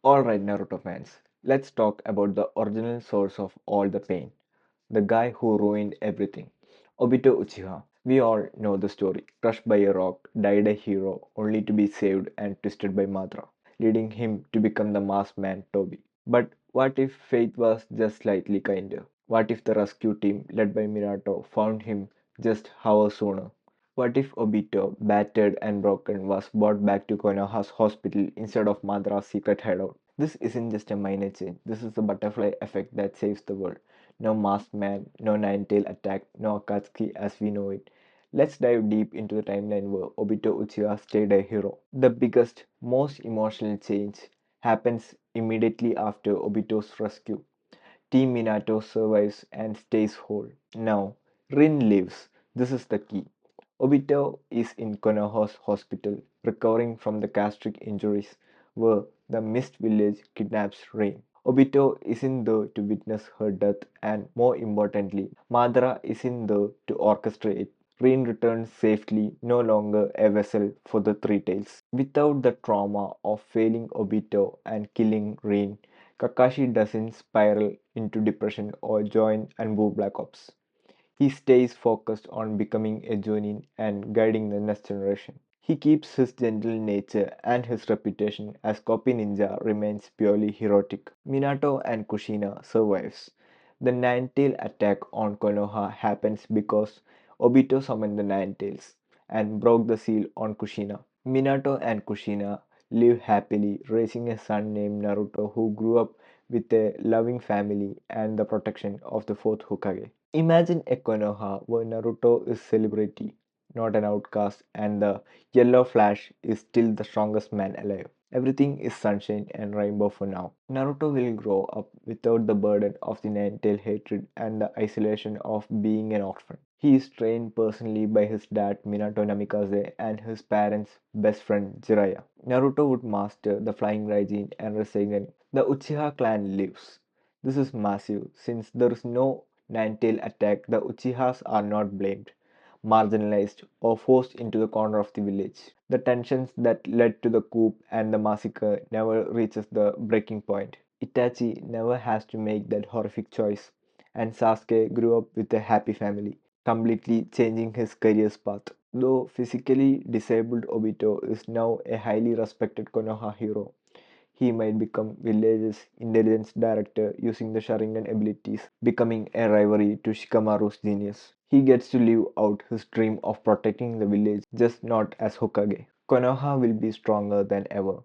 Alright, Naruto fans, let's talk about the original source of all the pain. The guy who ruined everything. Obito Uchiha. We all know the story. Crushed by a rock, died a hero, only to be saved and twisted by Madara, leading him to become the masked man Toby. But what if fate was just slightly kinder? What if the rescue team, led by Minato, found him just hours sooner? What if Obito, battered and broken, was brought back to Konoha's hospital instead of Madara's secret hideout? This isn't just a minor change, this is the butterfly effect that saves the world. No masked man, no nine-tail attack, no Akatsuki as we know it. Let's dive deep into the timeline where Obito Uchiha stayed a hero. The biggest, most emotional change happens immediately after Obito's rescue. Team Minato survives and stays whole. Now, Rin lives. This is the key. Obito is in Konoha's hospital, recovering from the gastric injuries, where the Mist Village kidnaps Rin. Obito isn't there to witness her death, and more importantly, Madara isn't there to orchestrate it. Rin returns safely, no longer a vessel for the Three Tails. Without the trauma of failing Obito and killing Rin, Kakashi doesn't spiral into depression or join Anbu Black Ops. He stays focused on becoming a Jonin and guiding the next generation. He keeps his gentle nature and his reputation as copy ninja remains purely heroic. Minato and Kushina survives. The Nine-Tail attack on Konoha happens because Obito summoned the Nine-Tails and broke the seal on Kushina. Minato and Kushina live happily, raising a son named Naruto who grew up with a loving family and the protection of the fourth Hokage. Imagine a Konoha where Naruto is celebrity, not an outcast, and the Yellow Flash is still the strongest man alive. Everything is sunshine and rainbow for now. Naruto will grow up without the burden of the Nine-Tail hatred and the isolation of being an orphan. He is trained personally by his dad Minato Namikaze and his parents' best friend Jiraiya. Naruto would master the Flying Raijin and Rasengan. The Uchiha clan lives. This is massive since there is no Nine-Tail attack. The Uchihas are not blamed, marginalized, or forced into the corner of the village. The tensions that led to the coup and the massacre never reaches the breaking point. Itachi never has to make that horrific choice, and Sasuke grew up with a happy family, completely changing his career's path. Though physically disabled, Obito is now a highly respected Konoha hero. He might become village's intelligence director using the Sharingan abilities, becoming a rivalry to Shikamaru's genius. He gets to live out his dream of protecting the village, just not as Hokage. Konoha will be stronger than ever.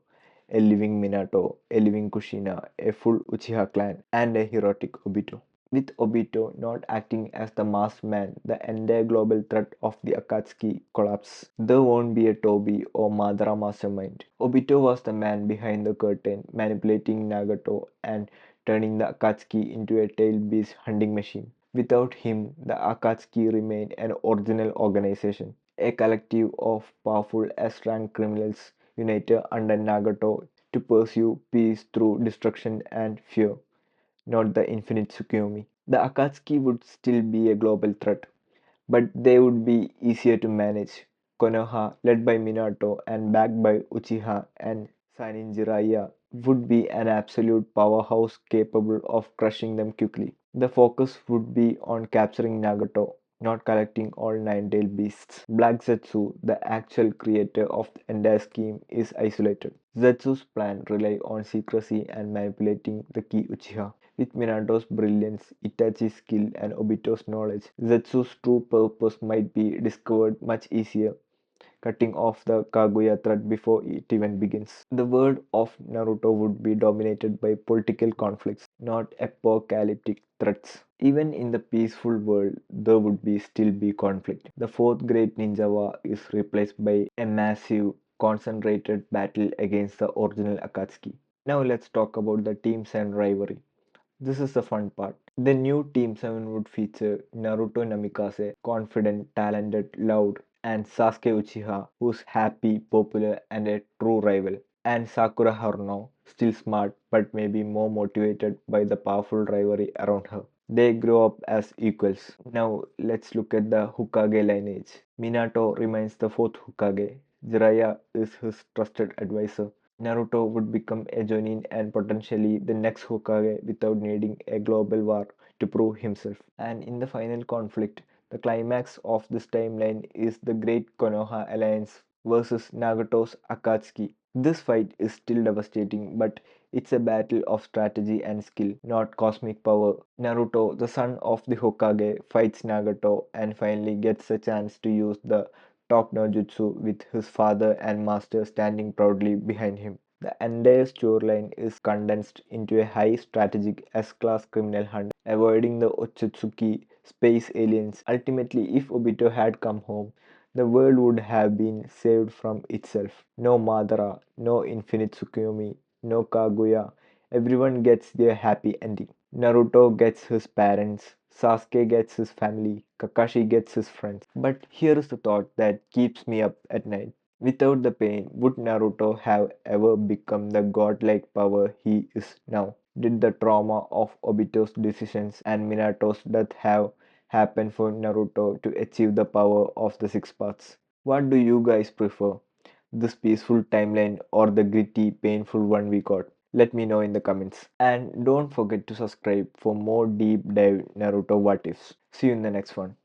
A living Minato, a living Kushina, a full Uchiha clan, and a heroic Obito. With Obito not acting as the masked man, the entire global threat of the Akatsuki collapses. There won't be a Toby or Madara mastermind. Obito was the man behind the curtain, manipulating Nagato and turning the Akatsuki into a tail-beast hunting machine. Without him, the Akatsuki remained an original organization, a collective of powerful S-rank criminals united under Nagato to pursue peace through destruction and fear, not the infinite Tsukuyomi. The Akatsuki would still be a global threat, but they would be easier to manage. Konoha, led by Minato and backed by Uchiha and Sanin Jiraiya, would be an absolute powerhouse capable of crushing them quickly. The focus would be on capturing Nagato, not collecting all nine-tailed beasts. Black Zetsu, the actual creator of the entire scheme, is isolated. Zetsu's plan relies on secrecy and manipulating the key Uchiha. With Minato's brilliance, Itachi's skill, and Obito's knowledge, Zetsu's true purpose might be discovered much easier, cutting off the Kaguya threat before it even begins. The world of Naruto would be dominated by political conflicts, not apocalyptic threats. Even in the peaceful world, there would be still be conflict. The fourth great ninja war is replaced by a massive, concentrated battle against the original Akatsuki. Now let's talk about the teams and rivalry. This is the fun part. The new Team 7 would feature Naruto Namikaze, confident, talented, loud, and Sasuke Uchiha, who's happy, popular, and a true rival. And Sakura Haruno, still smart but maybe more motivated by the powerful rivalry around her. They grow up as equals. Now let's look at the Hokage lineage. Minato remains the fourth Hokage. Jiraiya is his trusted advisor. Naruto would become a Jonin and potentially the next Hokage without needing a global war to prove himself. And in the final conflict, the climax of this timeline is the Great Konoha Alliance versus Nagato's Akatsuki. This fight is still devastating, but it's a battle of strategy and skill, not cosmic power. Naruto, the son of the Hokage, fights Nagato and finally gets a chance to use the Talk no Jutsu with his father and master standing proudly behind him. The entire storyline is condensed into a high strategic S-class criminal hunt, avoiding the Otsutsuki space aliens. Ultimately, if Obito had come home, the world would have been saved from itself. No Madara, no Infinite Tsukuyomi, no Kaguya. Everyone gets their happy ending. Naruto gets his parents, Sasuke gets his family, Kakashi gets his friends. But here is the thought that keeps me up at night. Without the pain, would Naruto have ever become the godlike power he is now? Did the trauma of Obito's decisions and Minato's death have happened for Naruto to achieve the power of the six paths? What do you guys prefer? This peaceful timeline or the gritty, painful one we got? Let me know in the comments. And don't forget to subscribe for more deep dive Naruto what ifs. See you in the next one.